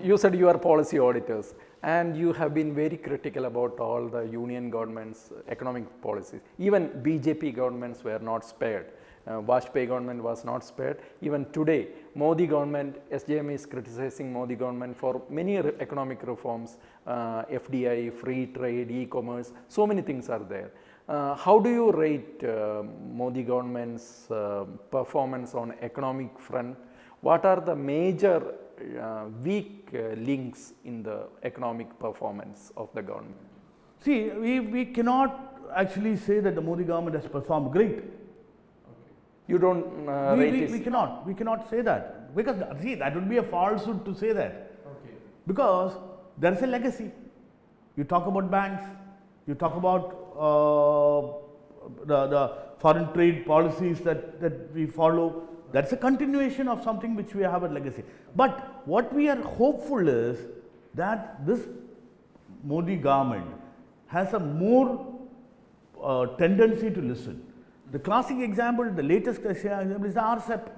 You said you are policy auditors and you have been very critical about all the union government's economic policies. Even BJP governments were not spared. Vajpayee government was not spared. Even today, Modi government, SJM is criticizing Modi government for many economic reforms, FDI, free trade, e-commerce, so many things are there. How do you rate Modi government's performance on economic front? What are the major weak links in the economic performance of the government? See, we cannot actually say that the Modi government has performed great. You don't we cannot say that, because see, that would be a falsehood to say that. Okay. Because there is a legacy. You talk about banks, you talk about the foreign trade policies that we follow. That's a continuation of something which we have a legacy. But what we are hopeful is that this Modi government has a more tendency to listen. The classic example, the latest example is the RCEP.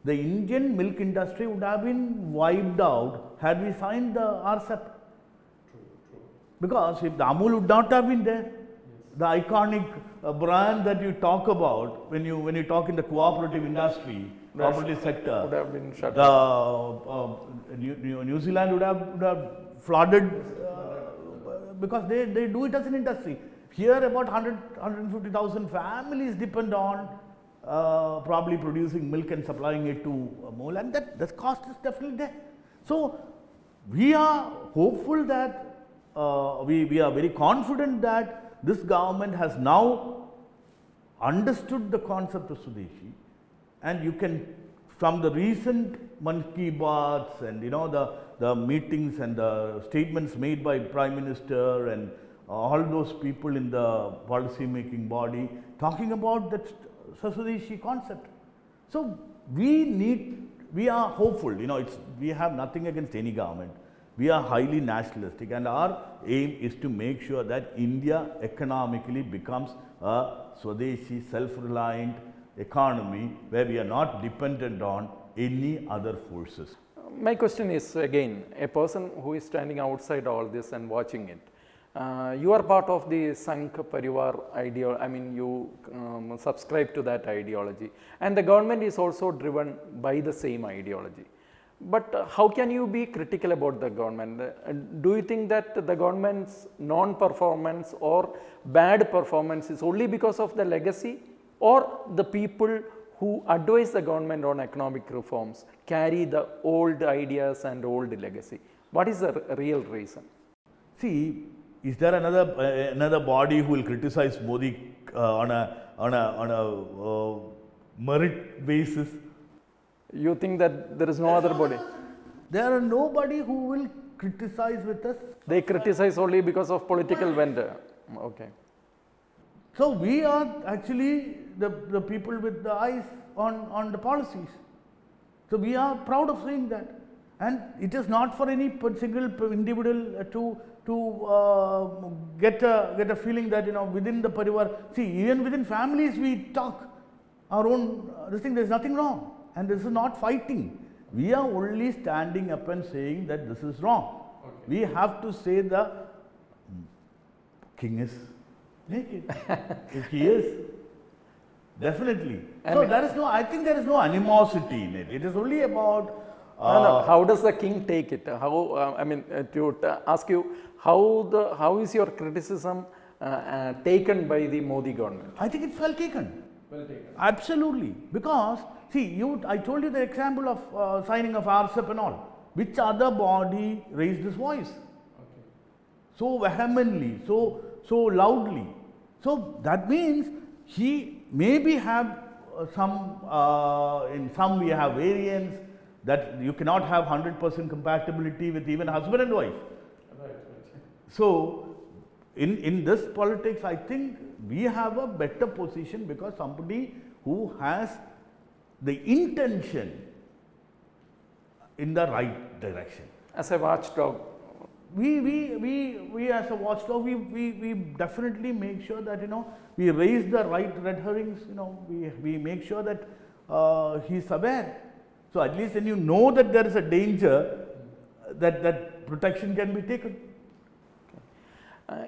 The Indian milk industry would have been wiped out had we signed the RCEP. Because if the Amul would not have been there, the iconic brand that you talk about when you talk in the cooperative industry, cooperative sector, would have been shut New Zealand would have flooded because they do it as an industry. Here about 150,000 families depend on probably producing milk and supplying it to Amul, and that cost is definitely there. So we are hopeful that we are very confident that this government has now understood the concept of Swadeshi, and you can, from the recent Mann Ki Baats and the meetings and the statements made by Prime Minister and all those people in the policy making body talking about that Swadeshi concept. So we are hopeful, we have nothing against any government. We are highly nationalistic, and our aim is to make sure that India economically becomes a Swadeshi, self-reliant economy where we are not dependent on any other forces. My question is again, a person who is standing outside all this and watching it. You are part of the Sangh Parivar ideology, I mean you subscribe to that ideology, and the government is also driven by the same ideology. But how can you be critical about the government? Do you think that the government's non-performance or bad performance is only because of the legacy, or the people who advise the government on economic reforms carry the old ideas and old legacy? What is the real reason? See, is there another body who will criticize Modi on a merit basis? You think that there is no other body? There are nobody who will criticize with us. They criticize only because of political vendor. Okay. So we are actually the people with the eyes on the policies. So we are proud of saying that. And it is not for any single individual to get a feeling that within the parivar. See, even within families we talk our own this thing. There is nothing wrong, and this is not fighting. We are only standing up and saying that this is wrong. Okay. We have to say the king is naked. If he is, definitely. So there is I think there is no animosity in it. It is only about. No. How does the king take it? How I mean to ask you, how is your criticism taken by the Modi government? I think it's well taken. Well taken. Absolutely, because see, I told you the example of signing of RCEP and all. Which other body raised this voice? Okay. So vehemently, so loudly. So that means he maybe have in some we have variants that you cannot have 100% compatibility with even husband and wife. Right. So in this politics, I think we have a better position because somebody who has the intention in the right direction. As a watchdog, we as a watchdog, we definitely make sure that we raise the right red herrings. We make sure that he is aware. So at least when you know that there is a danger, that protection can be taken.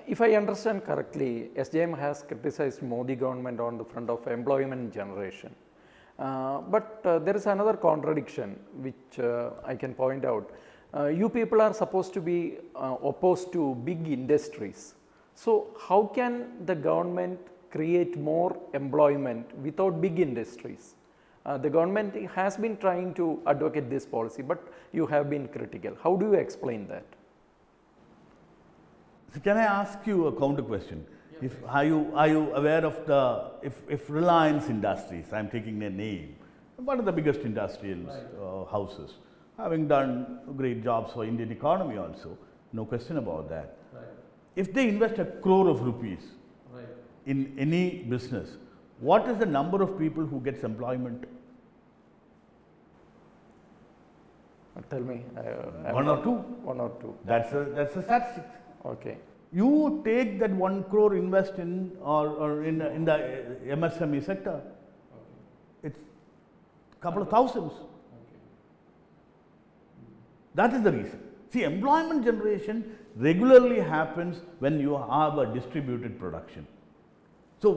If I understand correctly, SJM has criticized Modi government on the front of employment generation. But there is another contradiction which I can point out. You people are supposed to be opposed to big industries. So how can the government create more employment without big industries? The government has been trying to advocate this policy, but you have been critical. How do you explain that? So can I ask you a counter question? Yeah. Are you aware of if Reliance Industries, I am taking their name, one of the biggest industrial houses, having done great jobs for Indian economy also, no question about that. Right. If they invest 1 crore of rupees in any business, what is the number of people who gets employment? Tell me. One or two? One or two. That's a statistic. Okay. You take that 1 crore invest in or in the MSME sector, it's a couple of thousands. That is the reason. See, employment generation regularly happens when you have a distributed production. So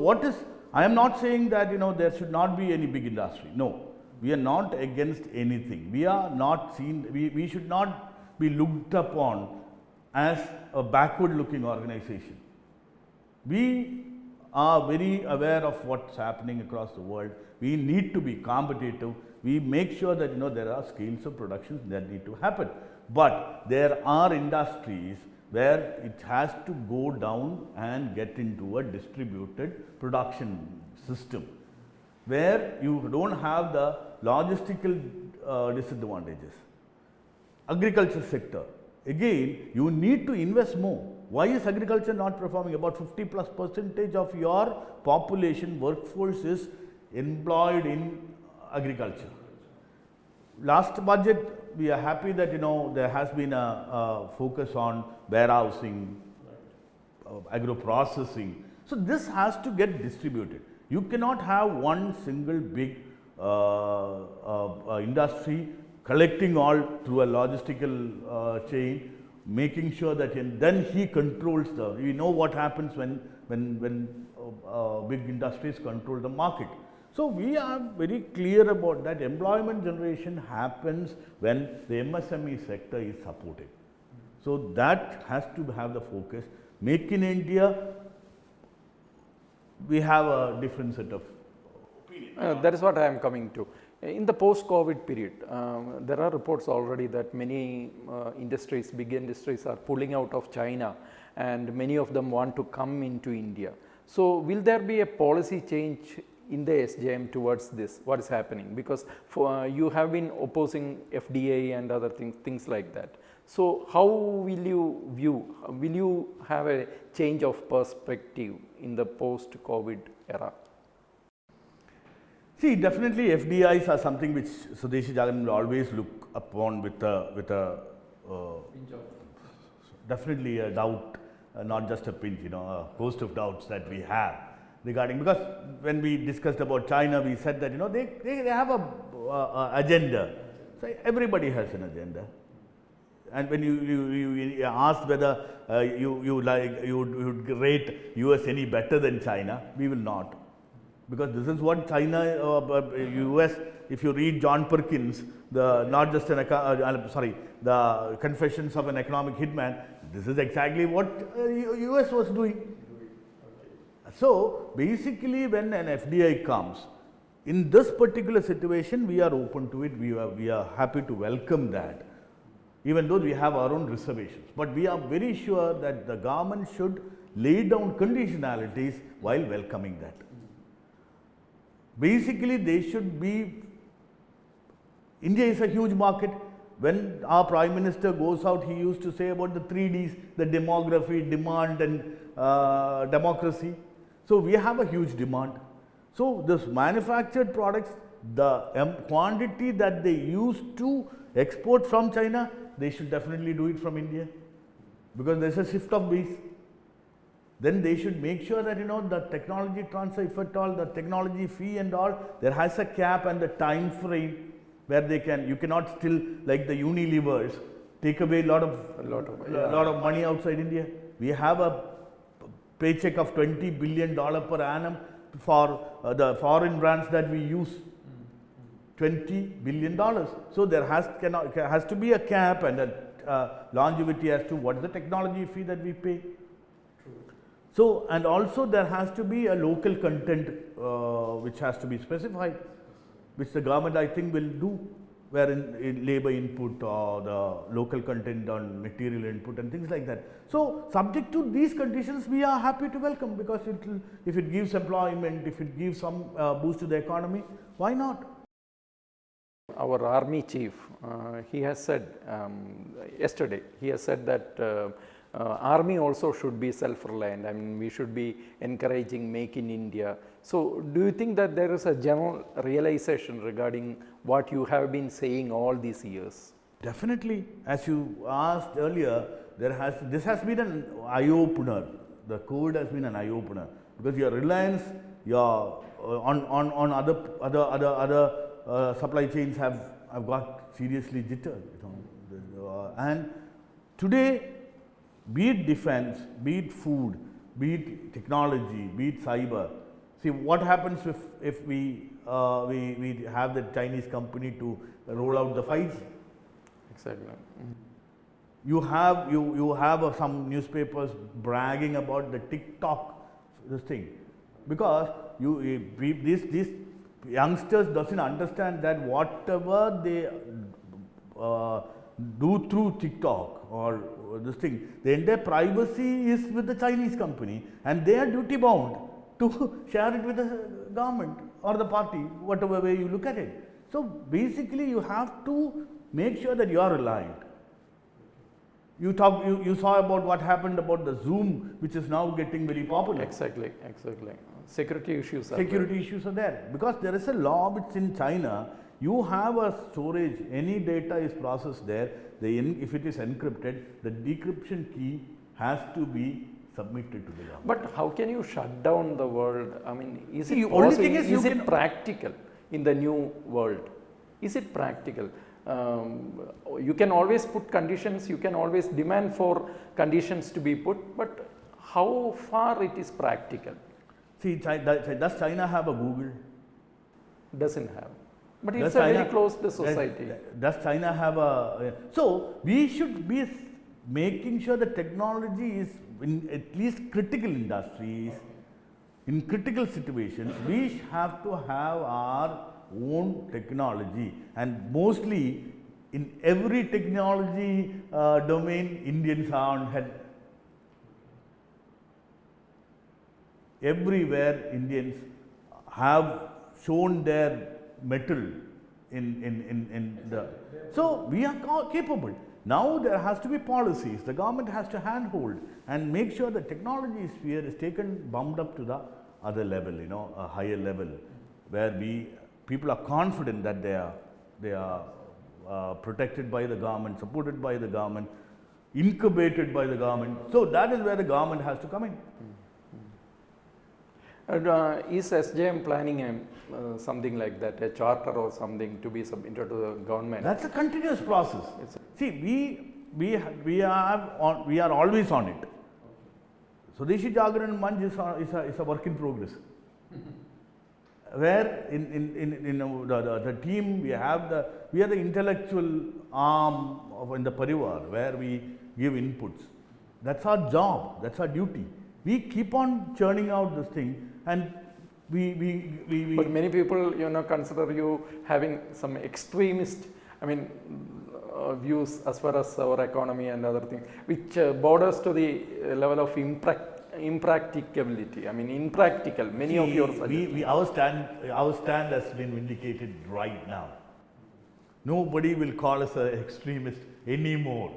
I am not saying that there should not be any big industry. No, we are not against anything. We are not seen, we should not be looked upon as a backward looking organization. We are very aware of what's happening across the world. We need to be competitive. We make sure that there are scales of productions that need to happen. But there are industries where it has to go down and get into a distributed production system, where you don't have the logistical disadvantages. Agriculture sector, again, you need to invest more. Why is agriculture not performing? About 50+% of your population workforce is employed in agriculture. Last budget, we are happy that there has been a focus on warehousing, agro processing. So this has to get distributed. You cannot have one single big industry collecting all through a logistical chain, making sure that then he controls we know what happens when big industries control the market. So we are very clear about that. Employment generation happens when the MSME sector is supported. So that has to have the focus. Make in India, we have a different set of opinions. That is what I am coming to. In the post-COVID period, there are reports already that many industries, big industries are pulling out of China, and many of them want to come into India. So will there be a policy change in the SJM towards this? What is happening? Because you have been opposing FDI and other things like that. So how will you view, will you have a change of perspective in the post-COVID era? See, definitely FDIs are something which Swadeshi Jagan will always look upon with a definitely a doubt, not just a pinch, a host of doubts that we have regarding, because when we discussed about China, we said that they have a agenda. So everybody has an agenda. And when you asked whether you would rate US any better than China, we will not. Because this is what China, US, if you read John Perkins, the Confessions of an Economic Hitman, this is exactly what US was doing. So basically, when an FDI comes, in this particular situation, we are open to it. We are happy to welcome that, even though we have our own reservations. But we are very sure that the government should lay down conditionalities while welcoming that. Basically, they should be, India is a huge market. When our Prime Minister goes out, he used to say about the 3Ds, the demography, demand and democracy. So we have a huge demand. So this manufactured products, the quantity that they used to export from China, they should definitely do it from India, because there is a shift of base. Then they should make sure that the technology transfer, if at all, the technology fee and all, there has a cap and the time frame where you cannot still, like the Unilevers, take away a lot of money outside India. We have a paycheck of $20 billion per annum for the foreign brands that we use. $20 billion. So there has to be a cap and a longevity as to what is the technology fee that we pay. So, and also there has to be a local content which has to be specified, which the government I think will do, wherein in labor input or the local content on material input and things like that. So, subject to these conditions, we are happy to welcome, because if it gives employment, if it gives some boost to the economy, why not? Our army chief, he has said yesterday, he has said that army also should be self-reliant. I mean, we should be encouraging make in India. So, do you think that there is a general realization regarding what you have been saying all these years? Definitely. As you asked earlier, this has been an eye-opener. The COVID has been an eye-opener, because your reliance, your on other supply chains have got seriously jittered. And today, be it defense, be it food, be it technology, be it cyber. See what happens if we have the Chinese company to roll out the 5G. Exactly. You have some newspapers bragging about the TikTok thing, because these youngsters doesn't understand that whatever they do through TikTok or this thing, the entire privacy is with the Chinese company, and they are duty bound to share it with the government or the party, whatever way you look at it. So basically, you have to make sure that you are reliant. You saw about what happened about the Zoom, which is now getting very popular. Exactly. Security issues are there, because there is a law which in China, you have a storage, any data is processed there, if it is encrypted, the decryption key has to be submitted to the government. But how can you shut down the world? I mean, is it possible? Only thing is it practical in the new world? Is it practical? You can always put conditions, you can always demand for conditions to be put, but how far it is practical? See, does China have a Google? Doesn't have. But it's a very closed society. Does China have a... So, we should be making sure the technology is in at least critical industries, in critical situations, we have to have our own technology, and mostly in every technology domain, Indians are on head. Everywhere Indians have shown their mettle in the... So, we are capable. Now, there has to be policies. The government has to handhold and make sure the technology sphere is bumped up to the other level, a higher level, where people are confident that they are protected by the government, supported by the government, incubated by the government. So, that is where the government has to come in. And is SJM planning something like that, a charter or something to be submitted to the government? That's a continuous process. See, we are always on it. Swadeshi Jagran Manch is a work in progress. Where in the team we are the intellectual arm in the Parivar, where we give inputs. That's our job. That's our duty. We keep on churning out this thing, and But many people, consider you having some extremist, views as far as our economy and other things, which borders to the level of impracticability. Impractical. Many of your our stand has been vindicated right now. Nobody will call us an extremist anymore,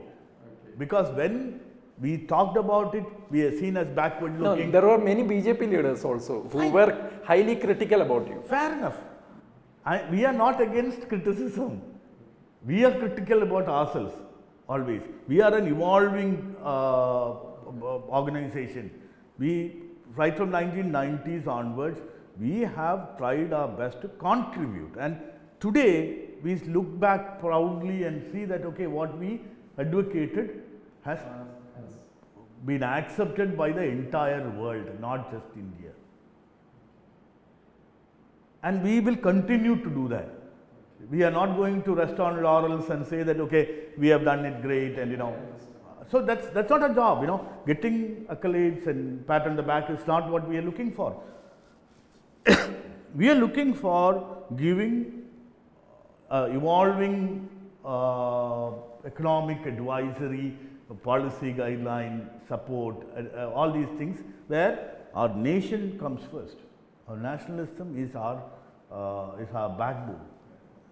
because when we talked about it, we are seen as backward looking. No, there were many BJP leaders also who were highly critical about you. Fair enough. We are not against criticism. We are critical about ourselves always. We are an evolving organization. Right from 1990s onwards, we have tried our best to contribute. And today, we look back proudly and see that, okay, what we advocated has been accepted by the entire world, not just India. And we will continue to do that. We are not going to rest on laurels and say that, okay, we have done it great, and so that's not a job, Getting accolades and pat on the back is not what we are looking for. We are looking for giving evolving economic advisory, policy guideline, support, all these things where our nation comes first. Our nationalism is our backbone,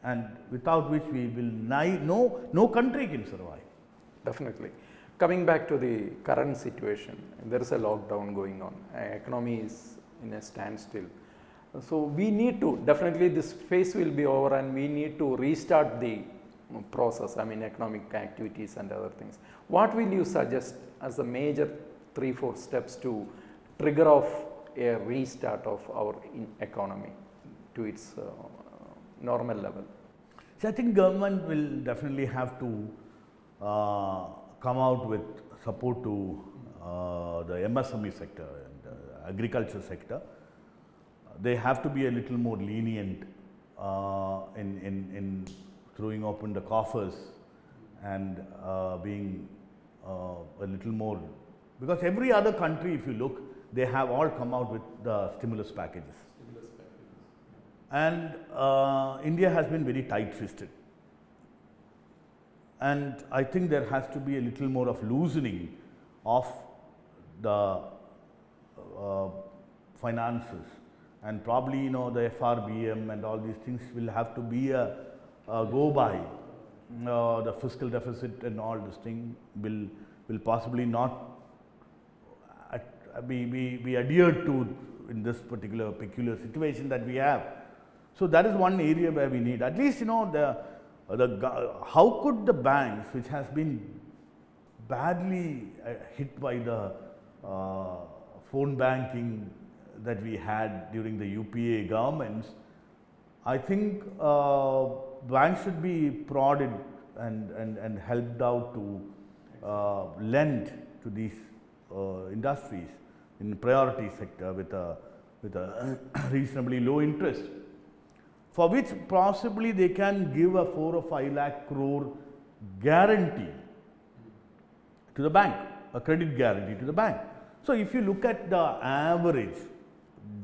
and without which we will no country can survive. Definitely. Coming back to the current situation, there is a lockdown going on. Economy is in a standstill. So we need to, definitely this phase will be over and we need to restart the process, economic activities and other things. What will you suggest as the major 3-4 steps to trigger off a restart of our economy to its normal level? So I think government will definitely have to come out with support to the MSME sector and agriculture sector. They have to be a little more lenient in throwing open the coffers and being a little more, because every other country, if you look, they have all come out with the stimulus packages. And India has been very tight-fisted. And I think there has to be a little more of loosening of the finances, and probably the FRBM and all these things will have to be a go by. The fiscal deficit and all this thing will possibly not be adhered to in this particular peculiar situation that we have. So that is one area where we need, at least how could the banks, which has been badly hit by the phone banking that we had during the UPA governments, I think banks should be prodded and helped out to lend to these industries in the priority sector with a reasonably low interest, for which possibly they can give a 4 or 5 lakh crore guarantee to the bank, a credit guarantee to the bank. So if you look at the average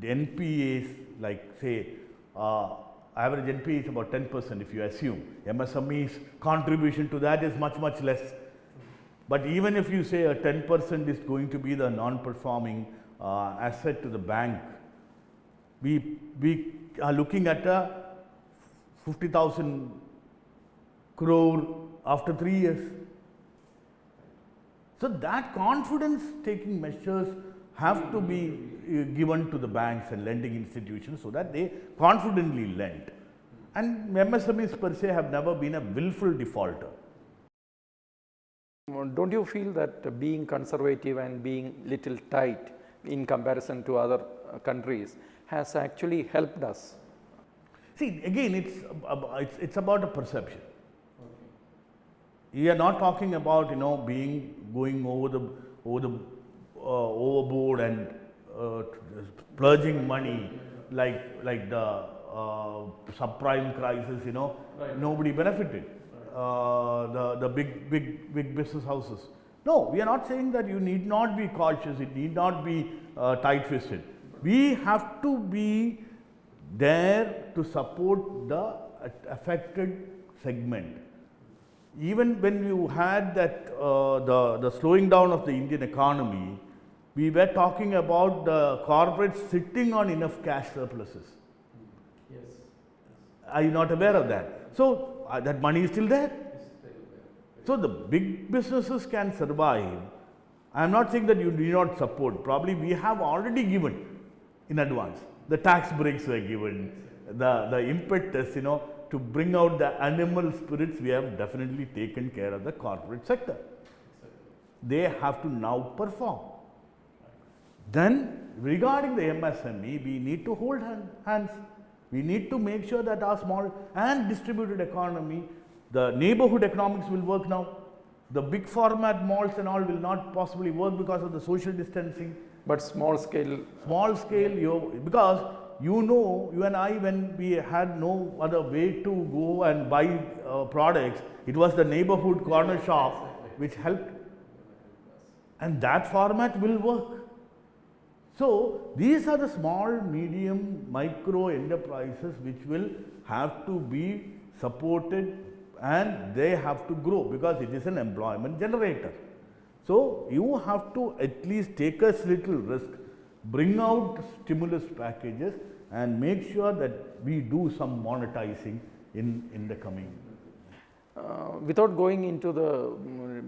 NPAs, like say average NPA is about 10%, if you assume. MSME's contribution to that is much less. But even if you say a 10% is going to be the non-performing asset to the bank, we are looking at a 50,000 crore after 3 years. So that confidence taking measures have to be given to the banks and lending institutions so that they confidently lend. And MSMEs per se have never been a willful defaulter. Don't you feel that being conservative and being little tight in comparison to other countries has actually helped us? See, again, it's about a perception. We are not talking about going overboard and splurging money like the subprime crisis. Right. Nobody benefited. The big business houses. No, we are not saying that you need not be cautious. It need not be tight-fisted. We have to be there to support the affected segment. Even when you had that the slowing down of the Indian economy, we were talking about the corporates sitting on enough cash surpluses. Yes. Are you not aware of that? So that money is still there. So the big businesses can survive. I am not saying that you do not support. Probably we have already given in advance. The tax breaks were given, the impetus, to bring out the animal spirits. We have definitely taken care of the corporate sector. They have to now perform. Then regarding the MSME, we need to hold hands. We need to make sure that our small and distributed economy, the neighborhood economics will work now. The big format malls and all will not possibly work because of the social distancing. But small scale, Because you and I, when we had no other way to go and buy products, it was the neighborhood corner shop which helped. And that format will work. So, these are the small, medium, micro enterprises which will have to be supported, and they have to grow because it is an employment generator. So, you have to at least take a little risk, bring out stimulus packages and make sure that we do some monetizing in the coming. Without going into the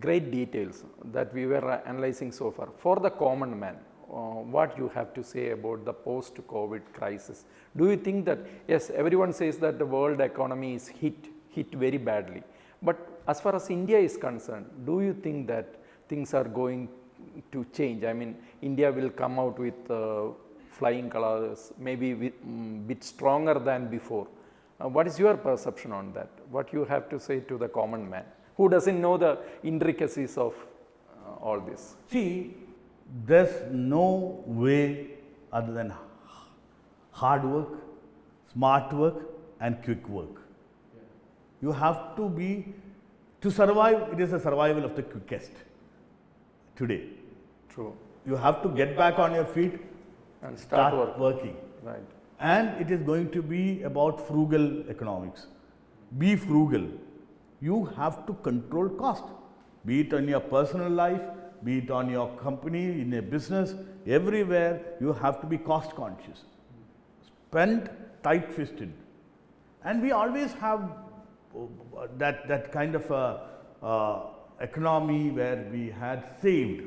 great details that we were analyzing so far, for the common man, what you have to say about the post-COVID crisis? Do you think that, yes, everyone says that the world economy is hit very badly, but as far as India is concerned, do you think that things are going to change? I mean, India will come out with flying colors, maybe with bit stronger than before. What is your perception on that? What you have to say to the common man who doesn't know the intricacies of all this? See, there's no way other than hard work, smart work and quick work. You have to to survive, it is the survival of the quickest today. True. You have to get back on your feet and start working. Right. And it is going to be about frugal economics. Be frugal. You have to control cost, be it on your personal life, be it on your company, in a business, everywhere you have to be cost conscious. Spend tight-fisted. And we always have that kind of economy where we had saved.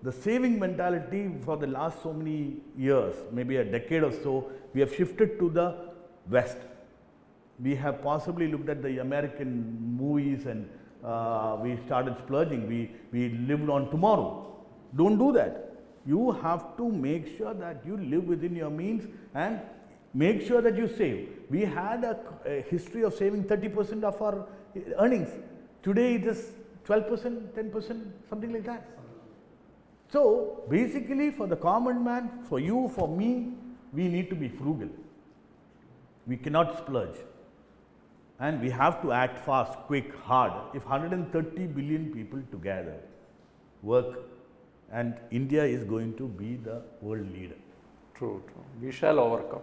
The saving mentality for the last so many years, maybe a decade or so, we have shifted to the West. We have possibly looked at the American movies and we started splurging. We lived on tomorrow. Don't do that. You have to make sure that you live within your means and make sure that you save. We had a history of saving 30% of our earnings. Today it is 12%, 10%, something like that. So, basically for the common man, for you, for me, we need to be frugal. We cannot splurge. And we have to act fast, quick, hard. If 130 billion people together work, and India is going to be the world leader. True. We shall overcome.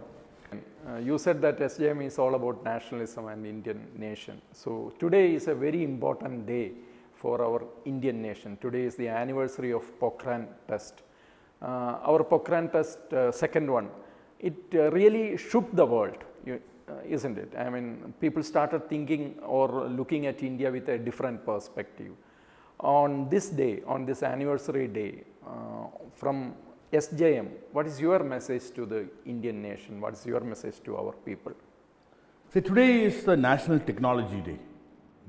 You said that SJM is all about nationalism and Indian nation. So, today is a very important day for our Indian nation. Today is the anniversary of Pokhran test. Our Pokhran test, second one, it really shook the world, isn't it? I mean, people started thinking or looking at India with a different perspective. On this day, on this anniversary day, from SJM, what is your message to the Indian nation? What is your message to our people? See, today is the National Technology Day.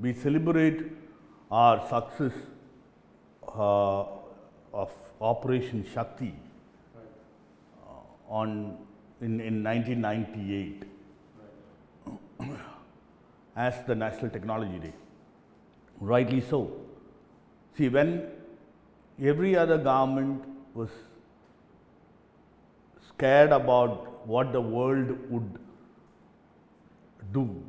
We celebrate our success of Operation Shakti in 1998 as the National Technology Day. Rightly so. See, when every other government was scared about what the world would do,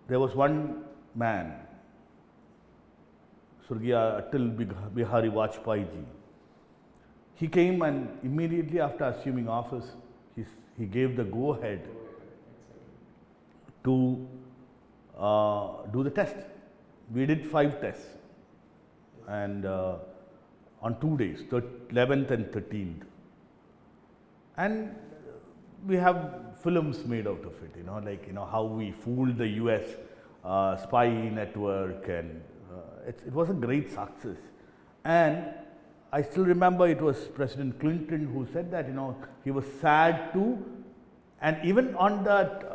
there was one man, Surgiya Atal Bihari Vajpayee ji. He came and immediately after assuming office, he gave the go-ahead to do the test. We did 5 tests and on 2 days, 11th and 13th. And we have films made out of it, how we fooled the US spy network, and it was a great success. And I still remember it was President Clinton who said that, he was sad too. And even on that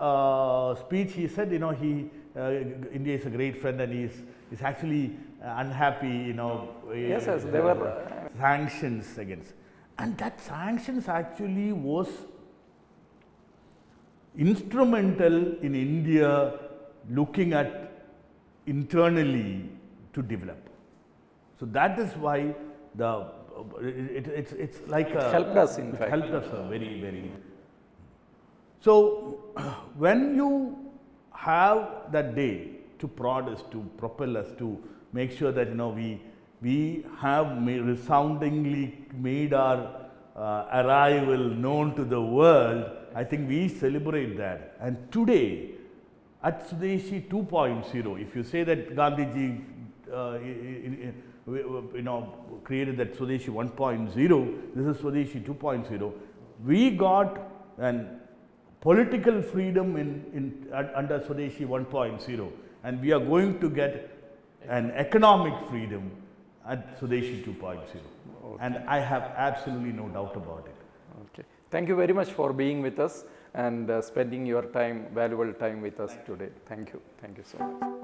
speech, he said, India is a great friend and he's actually unhappy, Yes, there were sanctions against. And that sanctions actually was instrumental in India looking at internally to develop. So that is why the it's like a, helped us, in it fact. helped us very, very. So when you have that day to prod us, to propel us, to make sure that we have resoundingly made our arrival known to the world, I think we celebrate that. And today, at Swadeshi 2.0, if you say that Gandhiji created that Swadeshi 1.0, this is Swadeshi 2.0, we got an political freedom under Swadeshi 1.0, and we are going to get an economic freedom at Swadeshi 2.0. Okay. And I have absolutely no doubt about it. Okay. Thank you very much for being with us and spending your time, valuable time with us today. Thank you. Thank you so much.